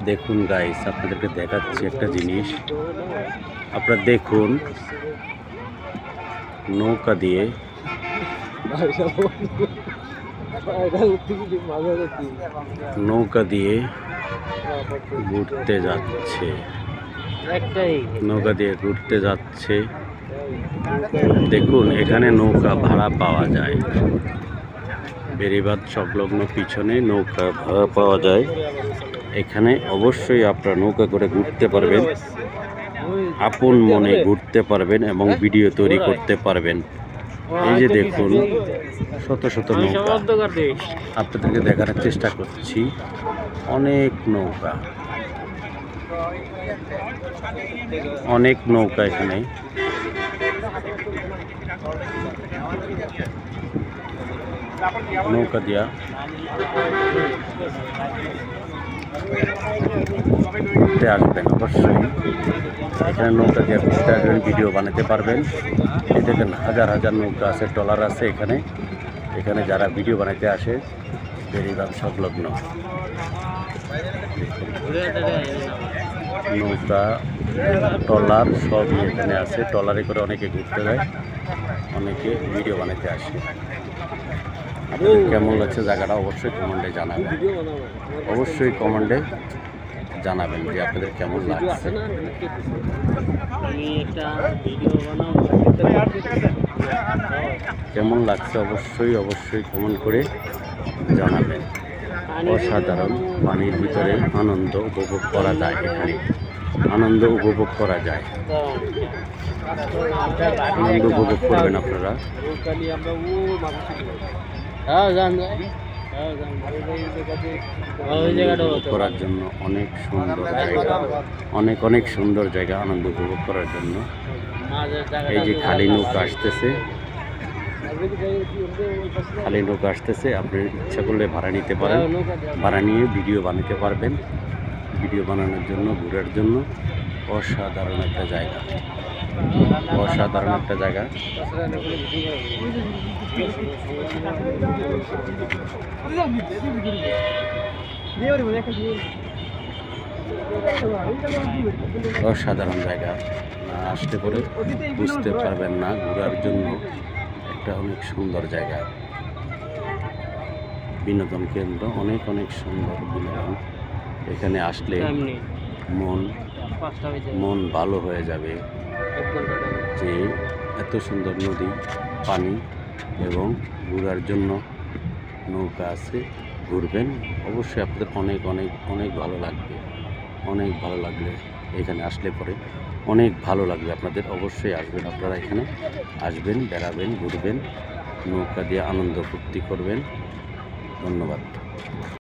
দেখুন গাইস, আপনাদেরকে দেখাচ্ছি একটা জিনিস। আপনারা দেখুন, নৌকা দিয়ে ঘুরতে যাচ্ছে, দেখুন এখানে নৌকা ভাড়া পাওয়া যায়। বেড়িবাঁধ সংলগ্ন পিছনে নৌকা ভাড়া পাওয়া যায়। এখানে অবশ্যই আপনারা নৌকা করে ঘুরতে পারবেন, আপন মনে ঘুরতে পারবেন এবং ভিডিও তৈরি করতে পারবেন। এই যে দেখুন শত শত নৌকা, আপনাদেরকে দেখানোর চেষ্টা করছি। অনেক নৌকা, অনেক নৌকা এখানে। নৌকা দিয়া ঘুরতে আসবেন, অবশ্যই এখানে নৌকা দিয়ে ঘুরতে আসবেন, ভিডিও বানাতে পারবেন। এই দেখেন হাজার হাজার নৌকা আছে, ট্রলার আছে এখানে। এখানে যারা ভিডিও বানাতে আসে বেড়িবাঁধ সংলগ্ন, নৌকা ট্রলার সবই এখানে আছে। ট্রলারে করে অনেকে ঘুরতে যায়, অনেকে ভিডিও বানাতে আসে। কেমন লাগছে জায়গাটা অবশ্যই কমেন্টে জানাবেন, অবশ্যই কমেন্টে জানাবেন যে আপনাদের কেমন লাগছে। কেমন লাগছে অবশ্যই অবশ্যই কমেন্ট করে জানাবেন। অসাধারণ, পানির ভিতরে আনন্দ উপভোগ করা যায়, এখানে আনন্দ উপভোগ করা যায়। আনন্দ উপভোগ করবেন আপনারা। করার জন্য অনেক সুন্দর জায়গা, অনেক অনেক সুন্দর জায়গা আনন্দ উপভোগ করার জন্য। এই যে খালি নৌকা আসতেছে, খালি নৌকা আসতেছে। আপনি ইচ্ছা করলে ভাড়া নিতে পারেন, ভাড়া নিয়ে ভিডিও বানাতে পারবেন। ভিডিও বানানোর জন্য, ঘোরার জন্য অসাধারণ একটা জায়গা, অসাধারণ একটা জায়গা। অসাধারণ জায়গা, আসতে পরে বুঝতে পারবেন না। ঘোরার জন্য একটা অনেক সুন্দর জায়গা, বিনোদন কেন্দ্র, অনেক অনেক সুন্দর বিনোদন। এখানে আসলে মন ভালো হয়ে যাবে যে এত সুন্দর নদী, পানি এবং ঘোরার জন্য নৌকা আছে। ঘুরবেন অবশ্যই, আপনাদের অনেক অনেক অনেক ভালো লাগবে। অনেক ভালো লাগবে এখানে আসলে পরে, অনেক ভালো লাগবে আপনাদের। অবশ্যই আসবেন আপনারা, এখানে আসবেন, বেড়াবেন, ঘুরবেন, নৌকা দিয়ে আনন্দ ফুর্তি করবেন। ধন্যবাদ।